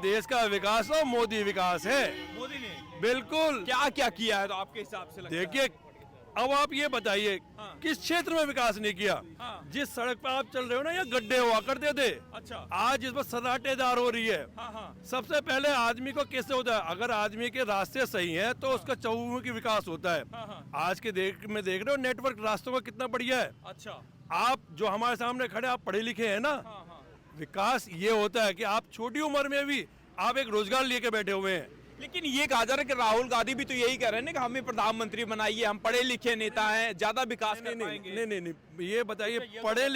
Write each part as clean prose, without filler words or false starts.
देश का विकास तो मोदी विकास है। मोदी ने बिल्कुल। क्या क्या किया है तो आपके हिसाब से लगता है? देखिए, अब आप ये बताइए हाँ। किस क्षेत्र में विकास नहीं किया। हाँ। जिस सड़क पे आप चल रहे हो ना, ये गड्ढे हुआ करते थे, अच्छा। आज इस पर सन्नाटेदार हो रही है। हाँ हाँ सबसे पहले आदमी को कैसे होता है, अगर आदमी के रास्ते सही हैं तो उसका चहुमुखी विकास होता है। हाँ, हाँ। आज के में देख रहे हो नेटवर्क रास्तों का कितना बढ़िया है। अच्छा। आप जो हमारे सामने खड़े, आप पढ़े लिखे हैं ना। हाँ हाँ विकास ये होता है कि आप छोटी उम्र में भी आप एक रोजगार लेके बैठे हुए हैं। लेकिन ये कहा जा रहा है कि राहुल गांधी भी तो यही कह रहे हैं ना कि हमें प्रधानमंत्री बनाइए, हम पढ़े लिखे नेता हैं, ज्यादा विकास कर पाएंगे। नहीं, ये बताइए, पढ़े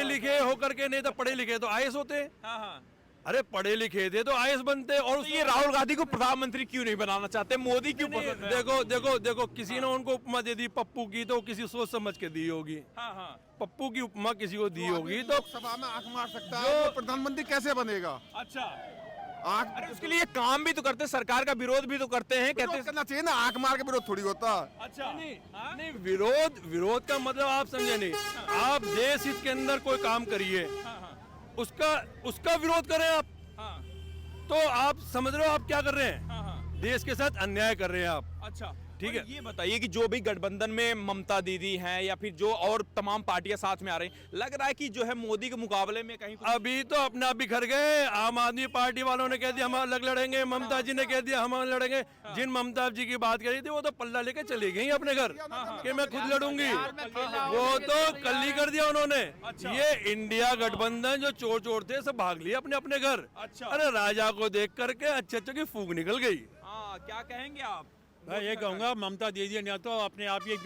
लिखे होकर के नेता, पढ़े लिखे तो आईएएस होते हैं। हाँ हाँ अरे पढ़े लिखे थे तो आईएएस बनते। और तो ये राहुल गांधी को प्रधानमंत्री क्यों नहीं बनाना चाहते? मोदी क्यों नहीं, पसंद है? देखो किसी ने उनको उपमा दे दी पप्पू की, तो किसी सोच समझ के दी होगी। हाँ हाँ पप्पू की उपमा किसी को दी होगी तो लोकसभा में आंख मार सकता है, वो प्रधानमंत्री कैसे बनेगा? अच्छा। आंख अरे उसके लिए काम भी तो करते, सरकार का विरोध भी तो करते हैं, कहते विरोध करना चाहिए ना, आंख मार के विरोध थोड़ी होता है। अच्छा। नहीं, विरोध का मतलब आप समझे नहीं। आप देश हित के अंदर कोई काम करिए, उसका विरोध करें आप, हाँ तो आप समझ रहे हो आप क्या कर रहे हैं? हाँ हाँ देश के साथ अन्याय कर रहे हैं आप। अच्छा ठीक और है। ये बताइए कि जो भी गठबंधन में ममता दीदी हैं या फिर जो और तमाम पार्टियां साथ में आ रही हैं, लग रहा है कि जो है मोदी के मुकाबले में कहीं अभी तो अपना बिखर गए। आम आदमी पार्टी वालों ने कह दिया हम अलग लड़ेंगे, ममता जी ने कह दिया हम अलग लड़ेंगे। जिन ममता जी की बात करी थी वो तो पल्ला लेके चली गई अपने घर कि मैं खुद लड़ूंगी। वो तो कल ही कर दिया उन्होंने। ये इंडिया गठबंधन जो चोर चोर थे सब भाग लिए अपने अपने घर। अच्छा। अरे राजा को देख करके अच्छे अच्छे की फूंक निकल गई। हाँ, क्या कहेंगे आप? मैं ये कहूँगा ममता दीदी ने तो अपने आप ही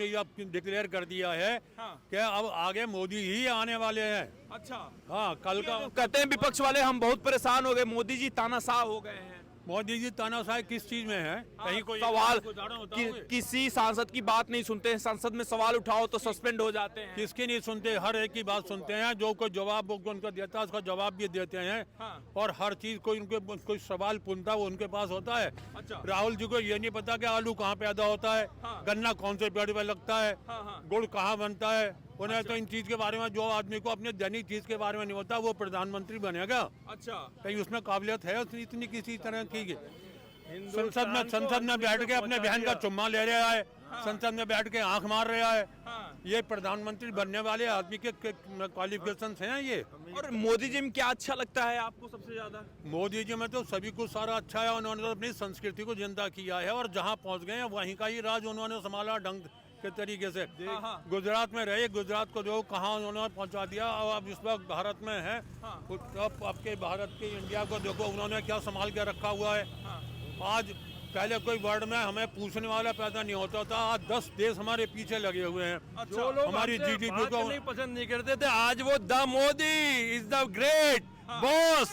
डिक्लेयर कर दिया है हाँ। कि अब आगे मोदी ही आने वाले हैं। अच्छा। हाँ, कल का कहते हैं विपक्ष वाले हम बहुत परेशान हो गए, मोदी जी तानाशाह हो गए हैं। मोदी जी तानाशाही किस चीज में है? कहीं कोई सवाल उदाहरण होता है? किसी सांसद की बात नहीं सुनते हैं, संसद में सवाल उठाओ तो सस्पेंड हो जाते हैं। किसकी नहीं सुनते, हर एक की बात सुनते हैं। जो कोई जवाब उनको देता है उसका जवाब भी देते हैं। हाँ। और हर चीज कोई सवाल पूछता है वो उनके पास होता है। अच्छा। राहुल जी को ये नहीं पता कि आलू कहाँ पैदा होता है, हाँ। गन्ना कौन से पेड़ पे लगता है, हाँ, हाँ। गुड़ कहाँ बनता है। उन्हें तो इन चीज के बारे में, जो आदमी को अपने दैनिक चीज के बारे में नहीं होता, वो प्रधानमंत्री बनेगा। अच्छा। कहीं उसमें काबिलियत है इतनी किसी तरह की? संसद में बैठ के अपने बहन का चुम्मा ले रहा है। संसद में बैठ के आंख मार रहा है। हाँ। ये प्रधानमंत्री बनने वाले आदमी के क्वालिफिकेशन हैं ये। और मोदी जी में क्या अच्छा लगता है आपको सबसे ज्यादा? मोदी जी में तो सभी कुछ सारा अच्छा है। उन्होंने तो अपनी संस्कृति को जिंदा किया है और जहाँ पहुँच गए हैं वहीं का ही राज उन्होंने संभाला ढंग के तरीके से। हाँ। गुजरात में रहे, गुजरात को जो कहाँ उन्होंने पहुँचा दिया। और अब इस वक्त भारत में है। हाँ। अब आपके भारत के इंडिया को देखो उन्होंने क्या संभाल के रखा हुआ है। हाँ। आज पहले कोई वर्ड में हमें पूछने वाला पैदा नहीं होता था, आज 10 देश हमारे पीछे लगे हुए हैं। अच्छा। जो लोग हमारी हमसे जीडीपी बात को करनी पसंद नहीं करते थे, आज वो the Modi is the great boss,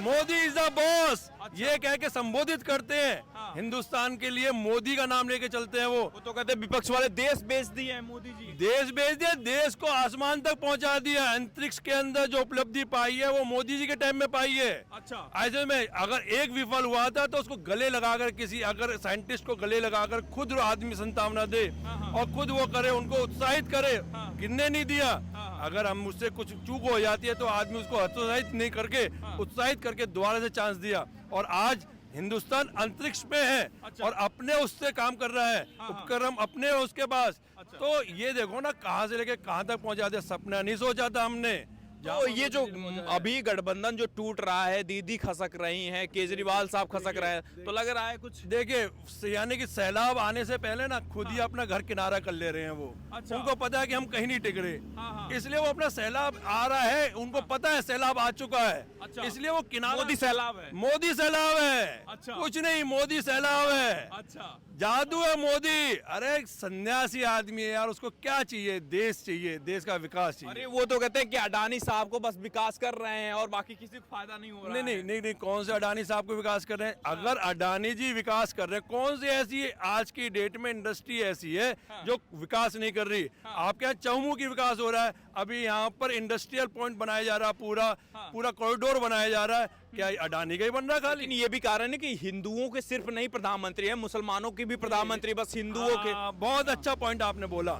Modi is the boss ये कह के संबोधित करते हैं। हाँ। हिंदुस्तान के लिए मोदी का नाम लेके चलते हैं। वो तो कहते हैं विपक्ष वाले देश बेच दिए हैं मोदी जी। देश भेज दिया, देश को आसमान तक पहुंचा दिया। अंतरिक्ष के अंदर जो उपलब्धि पाई है वो मोदी जी के टाइम में पाई है। अच्छा। ऐसे में अगर एक विफल हुआ था तो उसको गले लगाकर, किसी अगर साइंटिस्ट को गले लगाकर खुद आदमी संतावना दे और खुद वो करे, उनको उत्साहित करे। गिनने नहीं दिया। अगर हम मुझसे कुछ चूक हो जाती है तो आदमी उसको हतोत्साहित नहीं करके उत्साहित करके दोबारा से चांस दिया। और आज हिंदुस्तान अंतरिक्ष में है। अच्छा। और अपने उससे काम कर रहा है। उपक्रम अपने है उसके पास। अच्छा। तो ये देखो ना कहाँ से लेके कहाँ तक पहुंचा दिया। सपना नहीं सोचा था हमने। तो ये जो अभी गठबंधन जो टूट रहा है, दीदी खसक रही हैं, केजरीवाल साहब खसक रहे हैं, तो लग रहा है कुछ? देखिए, यानी कि सैलाब आने से पहले ना खुद ही अपना घर किनारा कर ले रहे हैं वो। अच्छा। उनको पता है कि हम कहीं नहीं टिक रहे। हाँ। इसलिए वो अपना सैलाब आ रहा है, उनको पता है सैलाब आ चुका है। अच्छा। इसलिए वो किनारा, मोदी सैलाब है। मोदी सैलाब है। अच्छा। कुछ नहीं, मोदी सैलाब है। अच्छा। जादू है मोदी। अरे एक सन्यासी आदमी है यार, उसको क्या चाहिए? देश चाहिए, देश का विकास चाहिए। अरे वो तो कहते हैं कि अडानी साहब को बस विकास कर रहे हैं और बाकी किसी को फायदा नहीं हो रहा है। नहीं, कौन से अडानी साहब को विकास कर रहे हैं? अगर अडानी जी विकास कर रहे हैं, कौन सी ऐसी आज की डेट में इंडस्ट्री ऐसी है जो विकास नहीं कर रही? आपके यहाँ चहुमुखी विकास हो रहा है। अभी यहाँ पर इंडस्ट्रियल पॉइंट बनाया जा रहा, पूरा कॉरिडोर बनाया जा रहा है। क्या अडानी का ही बन रहा है खाली? लेकिन ये भी कारण है कि हिंदुओं के सिर्फ नहीं प्रधानमंत्री है, मुसलमानों के भी प्रधानमंत्री, बस हिंदुओं के। बहुत अच्छा पॉइंट आपने बोला।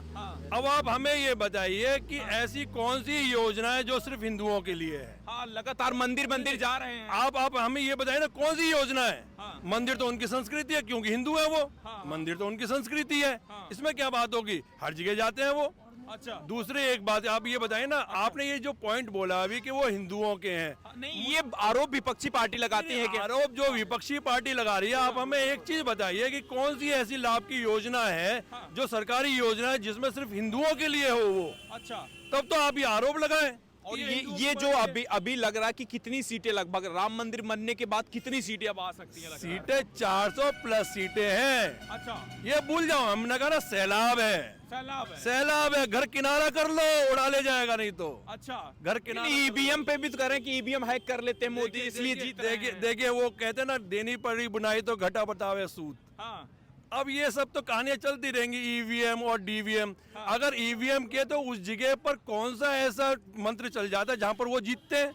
अब आप हमें ये बताइए कि ऐसी कौन सी योजना है जो सिर्फ हिंदुओं के लिए है? हाँ, लगातार मंदिर मंदिर जा रहे हैं। आप हमें ये बताइए ना, कौन सी योजना है? मंदिर तो उनकी संस्कृति है, क्योंकि हिंदू है वो। मंदिर तो उनकी संस्कृति है, इसमें क्या बात होगी? हर जगह जाते हैं वो। अच्छा, दूसरी एक बात आप ये बताइए ना, आपने ये जो पॉइंट बोला अभी कि वो हिंदुओं के हैं, नहीं, ये आरोप विपक्षी पार्टी लगाती है कि आरोप जो विपक्षी पार्टी लगा रही है, आप हमें एक चीज बताइए कि कौन सी ऐसी लाभ की योजना है जो सरकारी योजना है जिसमें सिर्फ हिंदुओं के लिए हो वो? अच्छा, तब तो आप ये आरोप लगाएं। और ये जो अभी लग रहा है कि कितनी सीटें, लगभग राम मंदिर बनने के बाद कितनी सीटें अब आ सकती हैं? सीटें 400 प्लस सीटें हैं। अच्छा, ये भूल जाओ, हमने कहा ना सैलाब है, सैलाब है, घर किनारा कर लो, उड़ा ले जाएगा नहीं तो। अच्छा, घर किनारा। ईवीएम पे भी तो करें कि ईवीएम हैक कर लेते हैं मोदी, इसलिए जीत रहे हैं। देखिए वो कहते हैं ना, देनी पड़ी बुनाई तो घटा बतावे सूद। हाँ, अब ये सब तो कहानियां चलती रहेंगी, ईवीएम और डीवीएम। अगर ईवीएम के तो उस जगह पर कौन सा ऐसा मंत्र चल जाता है जहां पर वो जीतते हैं?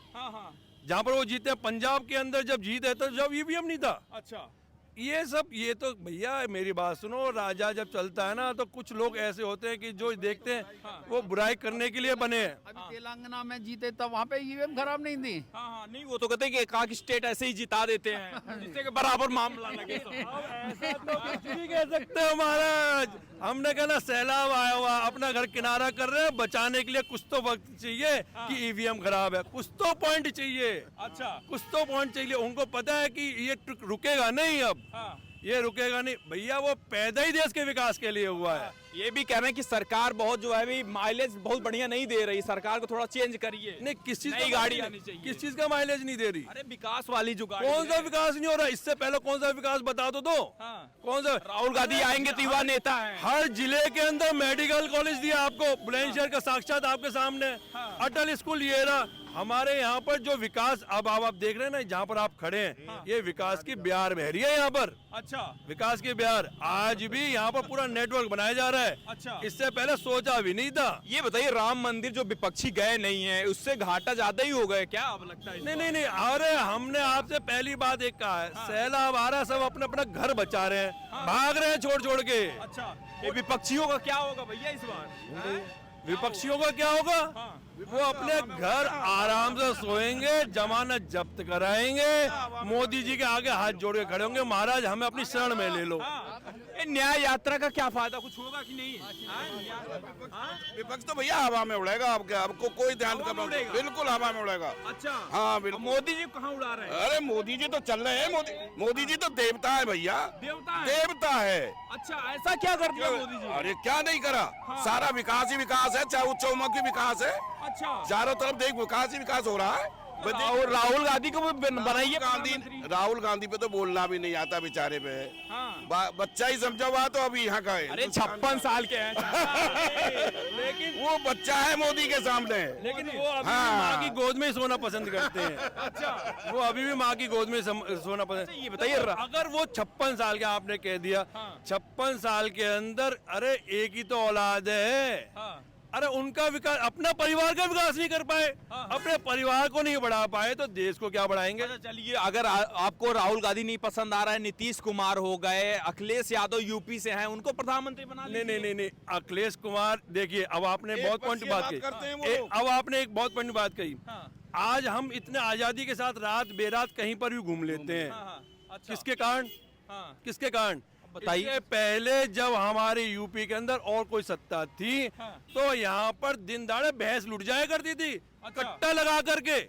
जहां पर वो जीते हैं, पंजाब के अंदर जब जीत है तो जब ईवीएम नहीं था। अच्छा, ये सब, ये तो भैया मेरी बात सुनो, राजा जब चलता है ना तो कुछ लोग ऐसे होते हैं कि जो देखते हैं वो बुराई करने के लिए बने हैं। अभी तेलंगाना में जीते तब वहाँ पे ईवीएम खराब नहीं थी। हाँ, नहीं, वो तो कहते हैं कि एक आध स्टेट ऐसे ही जिता देते हैं जिससे कि बराबर मामला लगे। ऐसा तो कुछ नहीं कह सकते हो महाराज। हमने कहा ना, सैलाब आया हुआ, अपना घर किनारा कर रहे हैं, बचाने के लिए कुछ तो वक्त चाहिए कि ईवीएम खराब है, कुछ तो पॉइंट चाहिए। अच्छा, कुछ तो पॉइंट चाहिए। उनको पता है कि ये रुकेगा नहीं, अब ये रुकेगा नहीं भैया, वो पैदा ही देश के विकास के लिए हुआ है। ये भी कह रहे हैं कि सरकार बहुत जो है माइलेज बहुत बढ़िया नहीं दे रही, सरकार को थोड़ा चेंज करिए। नहीं, किस चीज नई गाड़ी आनी चाहिए। किस चीज का माइलेज नहीं दे रही? अरे विकास वाली जो गाड़ी कौन सा विकास नहीं हो रहा? इससे पहले कौन सा विकास बता तो दो। कौन सा? राहुल गांधी आएंगे तो युवा नेता है। हर जिले के अंदर मेडिकल कॉलेज दिया आपको, बुलंदशहर का साक्षात आपके सामने, अटल स्कूल ये रहा। हमारे यहाँ पर जो विकास, अब आप देख रहे हैं ना, जहाँ पर आप खड़े हैं, ये विकास की ब्यार बह रही है यहाँ पर। अच्छा, विकास की ब्यार आज भी यहाँ पर पूरा नेटवर्क बनाया जा रहा है। अच्छा, इससे पहले सोचा भी नहीं था। ये बताइए, राम मंदिर जो विपक्षी गए नहीं है, उससे घाटा ज्यादा ही हो गए क्या, अब लगता है? नहीं नहीं नहीं, अरे हमने आपसे पहली बात एक कहा है, सैलाब आ रहा है, सब अपना अपना घर बचा रहे हैं, भाग रहे हैं छोड़ छोड़ के। अच्छा, ये विपक्षियों का क्या होगा भैया इस बार? विपक्षियों का क्या होगा? वो अपने घर आराम से सोएंगे, जमानत जब्त कराएंगे, मोदी जी के आगे हाथ जोड़ के खड़े होंगे, महाराज हमें अपनी शरण में ले लो। ये न्याय यात्रा का क्या फायदा, कुछ होगा कि नहीं? विपक्ष तो भैया हवा में उड़ेगा, आपको कोई ध्यान हवा में करना, उड़ेगा? बिल्कुल हवा में उड़ेगा। अच्छा, हाँ बिल्कुल। मोदी जी कहाँ उड़ा रहे हैं? अरे मोदी जी तो चल रहे हैं, मोदी जी तो देवता है भैया, देवता है? देवता है। अच्छा, ऐसा क्या कर दिया मोदी जी? अरे क्या नहीं करा, सारा विकास ही विकास है, चाहे चौमुखी विकास है, अच्छा, चारों तरफ देख विकास ही विकास हो रहा है। राहुल गांधी को बनाइए राहुल गांधी पे तो बोलना भी नहीं आता बेचारे पे। बच्चा ही समझा हुआ तो अभी यहाँ का है। अरे 56 साल के हैं। लेकिन वो बच्चा है मोदी के सामने। लेकिन वो अभी भी माँ की गोद में ही सोना पसंद करते हैं। अच्छा, वो अभी भी माँ की गोद में सोना पसंद। ये बताइए, अगर वो 56 साल के, आपने कह दिया 56 साल के अंदर, अरे एक ही तो औलाद है, अरे उनका विकास, अपना परिवार का विकास नहीं कर पाए, अपने परिवार को नहीं बढ़ा पाए तो देश को क्या बढ़ाएंगे? चलिए, अगर आपको राहुल गांधी नहीं पसंद आ रहा है, नीतीश कुमार हो गए, अखिलेश यादव यूपी से हैं, उनको प्रधानमंत्री बना लीजिए। नहीं, अखिलेश कुमार, देखिए अब आपने बहुत पॉइंट बात कही, अब आपने एक बहुत पॉइंट बात कही। आज हम इतने आजादी के साथ रात बेरात कहीं पर भी घूम लेते हैं। किसके कारण? किसके कारण? बताइए। पहले जब हमारे यूपी के अंदर और कोई सत्ता थी तो यहाँ पर दिन दाड़े भैंस लुट जाया करती थी। कट्टा लगा करके,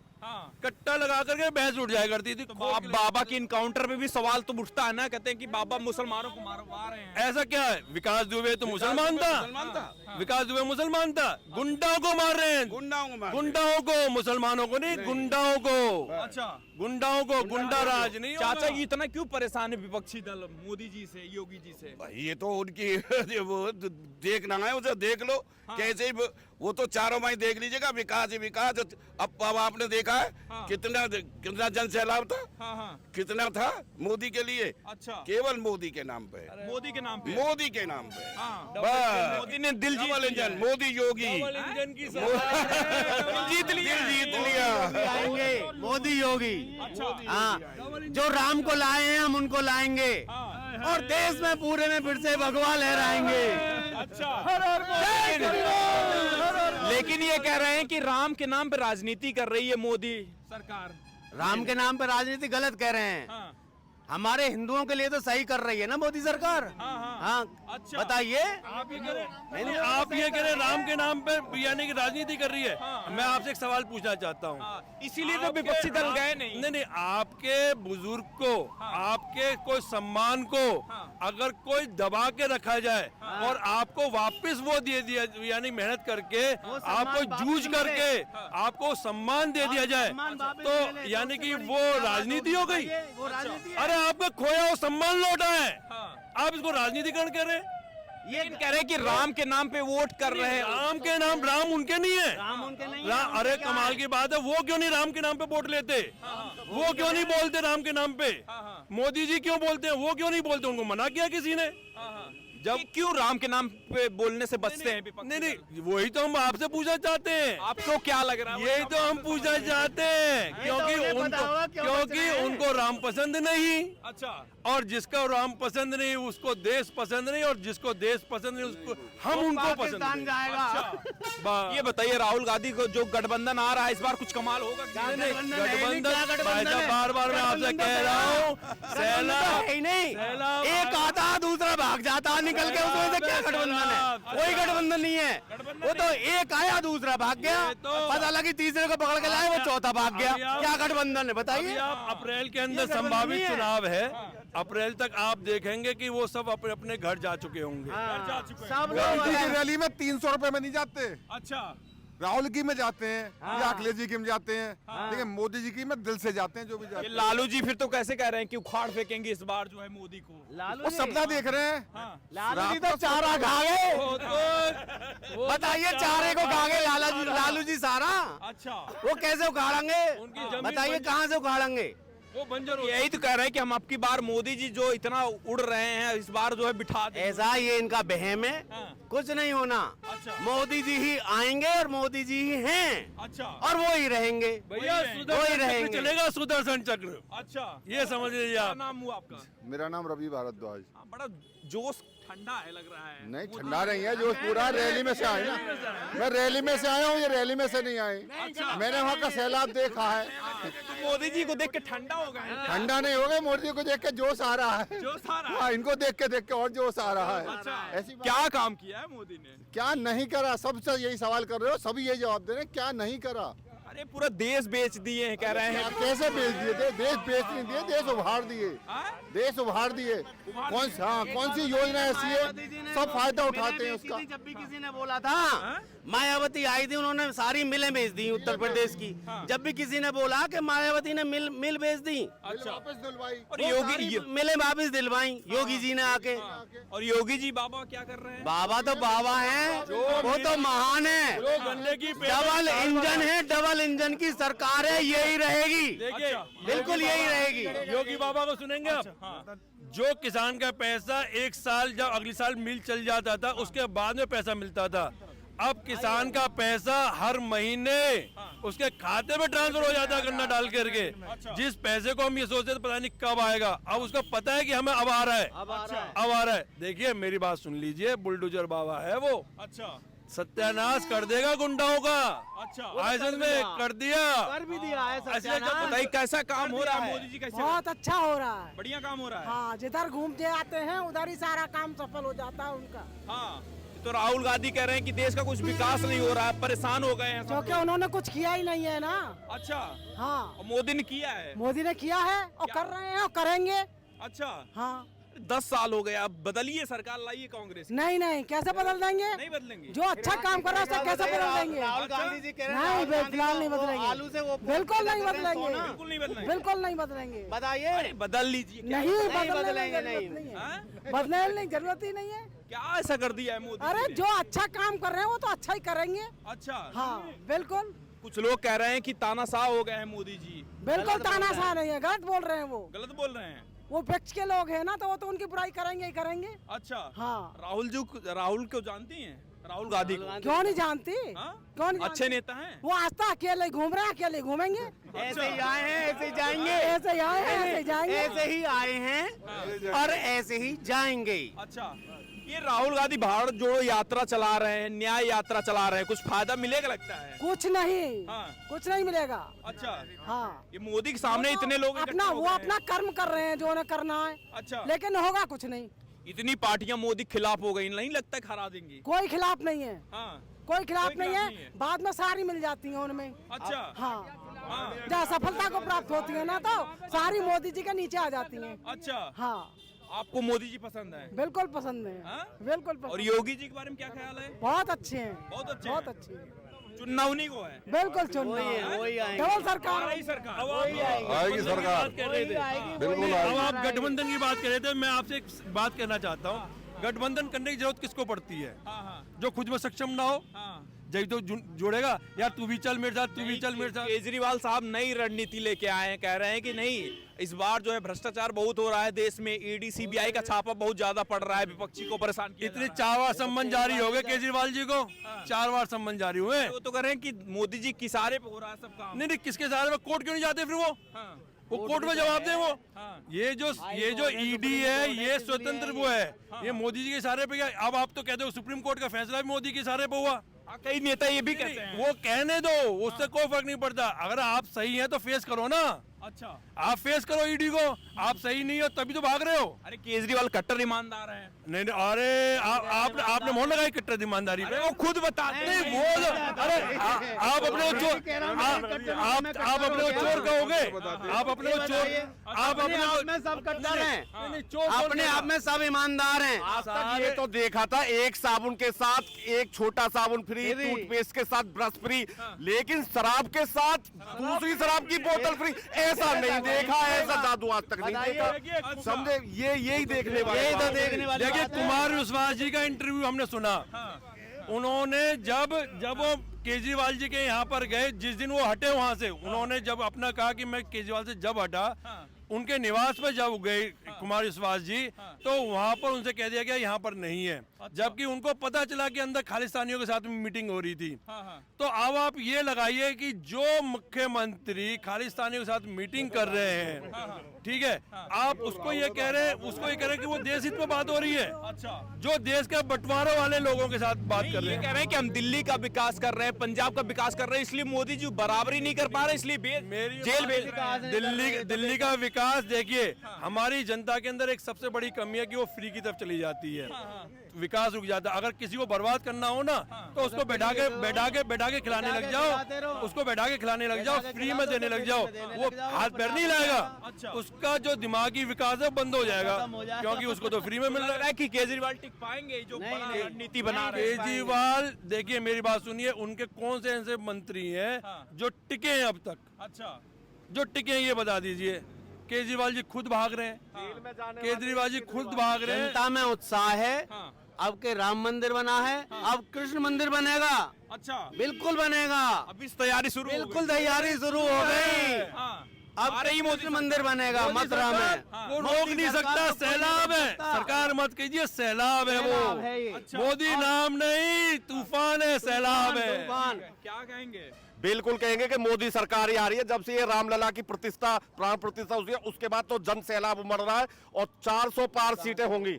कट्टा लगा करके भैंस उठ जाया करती थी। तो बाबा के इनकाउंटर पे भी सवाल तो उठता है ना, कहते हैं कि बाबा मुसलमानों को मारवा रहे हैं। ऐसा क्या है? विकास दुबे तो मुसलमान था, विकास दुबे मुसलमान था, गुंडाओं को मार रहे हैं, गुंडाओं को, मुसलमानों को नहीं, गुंडाओं को। अच्छा, गुंडाओं को, गुंडा राज नहीं। चाचा जी इतना क्यों परेशान है विपक्षी दल मोदी जी से, योगी जी से? ये तो उनकी वो देखना है, उसे देख लो। कैसे वो तो चारों भाई देख लीजिएगा, विकास ही विकास। अब आपने देखा है कितना कितना जन सैलाब था, कितना था मोदी के लिए, अच्छा केवल मोदी के नाम पे, मोदी के नाम पे, मोदी के नाम पे बस मोदी ने दिल जीत double engine Modi Yogi engine की जीत लिया, जीत लिया। आएंगे मोदी योगी। हाँ, जो राम को लाए हैं हम उनको लाएंगे और देश में पूरे में फिर से भगवा लहराएंगे। लेकिन ये कह रहे हैं कि राम के नाम पे राजनीति कर रही है मोदी सरकार। राम के नाम पर राजनीति गलत कह रहे हैं। हमारे हिंदुओं के लिए तो सही कर रही है ना मोदी सरकार। हाँ, अच्छा। बताइए। आप ये कह रहे राम के नाम पे यानी कि राजनीति कर रही है। मैं आपसे एक सवाल पूछना चाहता हूँ, इसीलिए तो विपक्षी दल गए नहीं। नहीं, आपके बुजुर्ग को, आपके कोई सम्मान को अगर कोई दबा के रखा जाए और आपको वापस वो दे दिया, यानी मेहनत करके आपको जूझ करके आपको सम्मान दे दिया जाए, तो यानी कि वो राजनीति हो गई। अरे आपका खोया वो सम्मान लौटा है, आप इसको राजनीतिकरण कह रहे हैं। ये कह रहे हैं कि राम के नाम पे वोट कर रहे हैं। राम के नाम, राम उनके नहीं है, राम उनके नहीं अरे कमाल की बात है, वो क्यों नहीं राम के नाम पे वोट लेते, वो क्यों नहीं बोलते राम के नाम पे, मोदी जी क्यों बोलते हैं, वो क्यों नहीं बोलते, उनको मना किया किसी ने। जब क्यों राम के नाम पे बोलने से बचते हैं विपक्षी नहीं दल? नहीं, वही तो हम आपसे पूछना चाहते हैं। आपको क्या लग रहा है? यही तो हम पूछना चाहते हैं, क्योंकि उनको राम पसंद नहीं। अच्छा, और जिसको राम पसंद नहीं उसको देश पसंद नहीं, और जिसको देश पसंद नहीं उसको हम उनको पसंद नहीं। जाएगा। ये बताइए राहुल गांधी को जो गठबंधन आ रहा है इस बार कुछ कमाल होगा कि नहीं? गठबंधन बार बार मैं आपसे कह रहा हूँ, सैलाब नहीं, एक आता दूसरा भाग जाता निकल के, उसमें से क्या गठबंधन है? कोई गठबंधन नहीं है। वो तो एक आया दूसरा भाग गया, पता लगी तीसरे को पकड़ के लाए वो चौथा भाग गया। क्या गठबंधन है बताइए? आप अप्रैल के अंदर संभावित चुनाव है, अप्रैल तक आप देखेंगे कि वो सब अपने अपने घर जा चुके होंगे। सब गांधी की लोग रैली में 300 रुपए में नहीं जाते, अच्छा, राहुल की में जाते हैं या अखिलेश जी की में जाते हैं, लेकिन मोदी जी की में दिल से जाते हैं जो भी जाते ये हैं। लालू जी फिर तो कैसे कह रहे हैं कि उखाड़ फेंकेंगे इस बार जो है मोदी को? वो सपना देख रहे हैं। लालू जी तो चारा खा गए। बताइए चारे को खा गए लालू जी सारा। अच्छा, वो कैसे उखाड़ेंगे? उनकी जमीन बताइए कहाँ से उखाड़ेंगे? वो बंजर हो यही तो कह रहे हैं कि हम अब की बार मोदी जी जो इतना उड़ रहे हैं इस बार जो है बिठा दें। ऐसा ये इनका बहम है, कुछ नहीं होना। अच्छा। मोदी जी ही आएंगे और मोदी जी ही हैं, अच्छा, और वो ही रहेंगे। भैया, वही सुदर्शन चक्र रहेंगे। चलेगा, सुदर्शन चक्र, अच्छा, ये समझ लीजिए क्या आप। नाम हुआ आपका? मेरा नाम रवि भारद्वाज। हाँ, बड़ा जोश ठंडा है लग रहा है। नहीं ठंडा नहीं है, जो पूरा रैली में से आए ना, मैं रैली में से आया हूँ, ये रैली में से नहीं आए। मैंने वहाँ का सैलाब देखा है। तो मोदी जी को देख के ठंडा हो गए? ठंडा नहीं हो गया, मोदी को देख के जोश आ रहा है। जोश आ रहा है? हाँ, इनको देख के और जोश आ रहा है। ऐसी बात- क्या काम किया है मोदी ने? क्या नहीं करा, सबसे यही सवाल कर रहे हो, सभी यही जवाब दे रहे हैं, क्या नहीं करा। अरे पूरा देश बेच दिए हैं कह रहे हैं। कैसे बेच दिए? देश बेच नहीं दिए, देश उभार दिए, देश उभार दिए। कौन सी योजना ऐसी है, सब फायदा उठाते हैं उसका। जब भी किसी ने बोला था मायावती आई थी, उन्होंने सारी मिलें बेच दी उत्तर प्रदेश की। जब भी किसी ने बोला कि मायावती ने मिल बेच दी, वापस दिलवाई। और वो योगी सारी मिलें वापस दिलवाई योगी जी ने आके। और योगी जी बाबा क्या कर रहे हैं? बाबा तो बाबा हैं, वो तो महान है। जो गन्ने की डबल इंजन है, डबल इंजन की सरकार है, यही रहेगी। देखिए, बिल्कुल यही रहेगी। योगी बाबा को सुनेंगे आप। जो किसान का पैसा एक साल जब अगले साल मिल चल जाता था उसके बाद में पैसा मिलता था, अब किसान का पैसा हर महीने उसके खाते में ट्रांसफर हो जाता है गन्ना डाल करके। जिस पैसे को हम ये सोचते थे पता नहीं कब आएगा, अब उसको पता है कि हमें अब आ रहा है, अब आ रहा है। देखिए मेरी बात सुन लीजिए, बुलडोजर बाबा है वो। अच्छा, सत्यानाश कर देगा गुंडाओं का। अच्छा, आयसन में कर दिया, कर भी दिया है ऐसे सत्यानाश। बताइए कैसा काम हो रहा है? मोदी जी कैसे? बहुत अच्छा हो रहा है। बढ़िया काम हो रहा है। हाँ, जिधर घूमते आते हैं उधर ही सारा काम सफल हो जाता है उनका। हाँ, तो राहुल गांधी कह रहे हैं कि देश का कुछ विकास नहीं हो रहा है, परेशान हो गए हैं सब क्योंकि लोग। उन्होंने कुछ किया ही नहीं है ना। अच्छा, हाँ, और मोदी ने किया है। मोदी ने किया है और कर रहे हैं और करेंगे। अच्छा, हाँ, 10 साल हो गए, अब बदलिए सरकार, लाइए कांग्रेस। नहीं नहीं, कैसे बदल देंगे? नहीं बदलेंगे? जो अच्छा काम कर रहा है उसको कैसे बदल देंगे? राहुल गांधी जी कह रहे हैं नहीं, राहुल गांधी फिलहाल नहीं को बदलेंगे। आलू से वो बिल्कुल नहीं बदलेंगे, बिल्कुल नहीं बदलेंगे। बिल्कुल नहीं बदलेंगे। बताइए। अरे बदल लीजिए। क्या- नहीं बदलेंगे, बदलने की नहीं। जरूरत नहीं है, हाँ? बदलने की जरूरत ही नहीं है। क्या ऐसा कर दिया है मोदी अरे जी ने? जो अच्छा काम कर रहे हैं वो तो अच्छा ही करेंगे। अच्छा, हाँ बिल्कुल। कुछ लोग कह रहे हैं कि तानाशाह हो गए हैं मोदी जी। बिल्कुल तानाशाह नहीं है, गलत बोल रहे हैं वो। गलत बोल रहे हैं। वो विपक्ष के लोग हैं ना, तो वो तो उनकी बुराई करेंगे ही करेंगे। अच्छा। हाँ। राहुल को जानती हैं? राहुल गांधी को? क्यों नहीं जानती? हाँ? क्यों नहीं अच्छे जानती? नेता हैं। वो आज तक अकेले घूम रहे हैं, अकेले घूमेंगे। ऐसे ही आए हैं, ऐसे ही जाएंगे। ऐसे ही आए हैं, ऐसे ही जाएंगे। ऐसे ही आए हैं और ऐसे ही जाएंगे। अच्छा, ये राहुल गांधी भारत जोड़ो यात्रा चला रहे हैं, न्याय यात्रा चला रहे हैं, कुछ फायदा मिलेगा लगता है? कुछ नहीं। हाँ। कुछ नहीं मिलेगा। अच्छा। हाँ। ये मोदी के सामने इतने लोग इकट्ठे अपना हो वो गए हैं। अपना कर्म कर रहे हैं जो उन्हें करना है। अच्छा। लेकिन होगा कुछ नहीं। इतनी पार्टियां मोदी के खिलाफ हो गई, नहीं लगता है हरा देंगी? कोई खिलाफ नहीं है। हाँ। कोई खिलाफ कोई नहीं खिलाफ नहीं है, है। बाद में सारी मिल जाती है उनमें। अच्छा। हाँ। हाँ। जहाँ सफलता को प्राप्त होती है ना, तो सारी मोदी जी के नीचे आ जाती हैं। अच्छा, हाँ। आपको मोदी जी पसंद है? बिल्कुल पसंद है। हाँ? बिल्कुल और पसंद। योगी जी के बारे में क्या ख्याल है? बहुत अच्छे हैं। बहुत अच्छे बहुत हैं। अच्छे हैं। चुनना उन्हीं को है। बिल्कुल चुनना वही आएंगे। डबल सरकार। हमारी सरकार। आएगी सरकार, बिल्कुल अब आप गठबंधन की बात कर रहे थे, मैं आपसे एक बात कहना चाहता हूँ। गठबंधन करने की जरूरत किसको पड़ती है? हाँ, हाँ, जो खुद में सक्षम ना हो, हाँ। जब तो जोड़ेगा यार, तू भी चल मेरे साथ, तू भी चल मेरे साथ। केजरीवाल साहब नई रणनीति लेके आए हैं, कह रहे हैं कि नहीं, इस बार जो है भ्रष्टाचार बहुत हो रहा है देश में, ईडी सीबीआई का छापा बहुत ज्यादा पड़ रहा है, विपक्षी को परेशान किया जा इतने रहा 4 बार सम्मन जारी हो गए केजरीवाल जी को। 4 बार सम्मन जारी हुए। है। वो तो कह रहे हैं कि मोदी जी के इशारे पे हो रहा है सब काम। नहीं, किसके सहारे में? कोर्ट क्यों नहीं जाते फिर वो? हाँ, वो कोर्ट में जवाब दे वो। हाँ। ये जो ईडी है, ये स्वतंत्र वो है। ये मोदी जी के इशारे पे क्या? अब आप तो कहते हो सुप्रीम कोर्ट का फैसला भी मोदी के इशारे पे हुआ। कई नेता ये भी कहते हैं। वो कहने दो, उससे कोई फर्क नहीं पड़ता। अगर आप सही हैं तो फेस करो ना। अच्छा। आप फेस करो ईडी को। आप सही नहीं हो तभी तो भाग रहे हो। अरे केजरीवाल कट्टर ईमानदार हैं। नहीं, अरे आपने मोहन लगाई कट्टर ईमानदारी पे। वो खुद बताते नहीं, हैं। वो अरे आप अपने को चोर, आप अपने को चोर कहोगे? आप अपने को चोर, आप अपने आप में सब कट्टर हैं। नहीं, नहीं, चोर कौन अपने कहा? आप में सब ईमानदार हैं। आज तक ये तो देखा था, एक साबुन के साथ एक छोटा साबुन फ्री, टूथपेस्ट के साथ ब्रश फ्री, लेकिन शराब के साथ दूसरी शराब की बोतल फ्री, ऐसा नहीं देखा। ऐसा जादू आज तक नहीं देखा। समझे? यही देखने वाले, यही तो देखने वाली देखिए, बात है। कुमार विश्वास जी का इंटरव्यू हमने सुना। उन्होंने जब वो केजरीवाल जी के यहाँ पर गए, जिस दिन वो हटे वहां से, उन्होंने जब अपना कहा कि मैं केजरीवाल से जब हटा, उनके निवास पर जब गए कुमार विश्वास जी, तो वहां पर उनसे कह दिया गया यहाँ पर नहीं है। जबकि उनको पता चला कि अंदर खालिस्तानियों के साथ में मीटिंग हो रही थी। तो अब आप ये लगाइए कि जो मुख्यमंत्री खालिस्तानियों के साथ मीटिंग कर रहे हैं, ठीक है, आप उसको ये कह रहे हैं कि वो देश हित में बात हो रही है। अच्छा। जो देश के बंटवारों वाले लोगों के साथ बात कर रहे ये हैं। कह रहे हैं कि हम दिल्ली का विकास कर रहे हैं, पंजाब का विकास कर रहे हैं, इसलिए मोदी जी बराबरी नहीं कर पा रहे, इसलिए जेल भेज दिल्ली का विकास देखिए, हमारी जनता के अंदर एक सबसे बड़ी कमी है कि वो फ्री की तरफ चली जाती है, विकास रुक जाता है। अगर किसी को बर्बाद करना हो ना, तो उसको बैठा के खिलाने लग जाओ, उसको बैठा के खिलाने लग जाओ, फ्री में देने लग जाओ, वो हाथ पैर नहीं लाएगा। उसका जो दिमागी विकास है बंद हो जाएगा, क्योंकि उसको तो फ्री में मिल रहा है। कि केजरीवाल टिक पाएंगे जो बड़ा रणनीति बना रहे हैं। केजरीवाल, देखिए मेरी बात सुनिए, उनके कौन से ऐसे मंत्री हैं जो टिके हैं अब तक? अच्छा। जो टिके हैं ये बता दीजिए। केजरीवाल जी खुद भाग रहे हैं। केजरीवाल जी खुद भाग रहे हैं। जनता में उत्साह है। अब के राम मंदिर बना है, अब कृष्ण मंदिर बनेगा। अच्छा। बिल्कुल बनेगा। अभी तैयारी शुरू हो गई। बिल्कुल तैयारी शुरू हो गई। हाँ। अब रही मोदी मंदिर बनेगा मथुरा में। वो रोक नहीं सकता, सैलाब है। सरकार मत कीजिए, सैलाब है सैलाब है ये। वो। मोदी नाम नहीं, तूफान है, सैलाब है। तूफान। क्या कहेंगे? बिल्कुल कहेंगे कि मोदी सरकार ही आ रही है। जब से ये रामलला की प्रतिष्ठा, प्राण प्रतिष्ठा हुई है, उसके बाद तो जन सैलाब उमड़ रहा है और 400 पार सीटें होंगी।